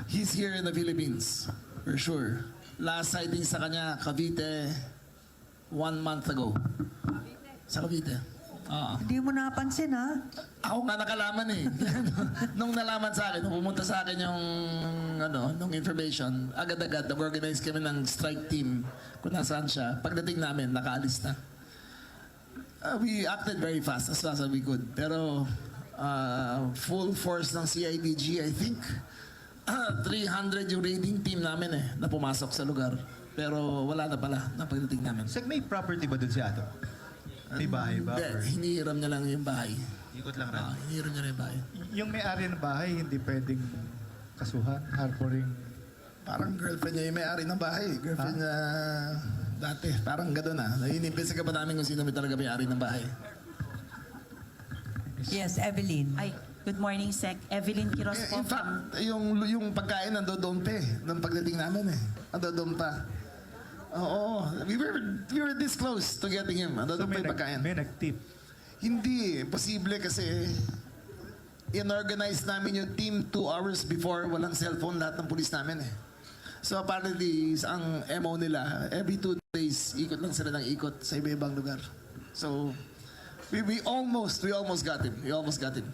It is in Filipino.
He's here in the Philippines, for sure. Last sighting sa kanya, Cavite, 1 month ago. Sa Cavite. Hindi mo napansin, ha? Ako nga nakalaman eh. Nung nalaman sa akin, nung pumunta sa akin yung nung information, agad-agad nag-organize kami ng strike team kung nasaan siya. Pagdating namin, nakaalis na. We acted very fast, as fast as we could. Pero full force ng CIDG, I think 300 yung raiding team namin na pumasok sa lugar. Pero wala na pala na pagdating namin. Sek, may property ba dun si Ato? May bahay ba? Hindi, Or hinihiram niya lang yung bahay. ikot lang rin? Hinihiram niya lang yung bahay. Yung may-ari ng bahay, hindi pwedeng kasuhan, harboring. Parang girlfriend niya yung may-ari ng bahay. Girlfriend niya dati. Parang gano'n na. Naiinimpisa ka pa namin kung sino may talaga may-ari ng bahay. Yes, Evelyn. Ay, good morning, Sec. Evelyn Quiroz po. In fact, yung pagkain nandoon pa nung pagdating namin nandoon pa. Oo. We were this close to getting him. Nandoon pa yung pagkain. may nag-tip. Hindi. Posible kasi in-organize namin yung team 2 hours before. Walang cellphone lahat ng pulis namin So apparently, ang MO nila, every 2 days, ikot lang sila ng ikot sa iba-ibang lugar. So, we almost got him. We almost got him.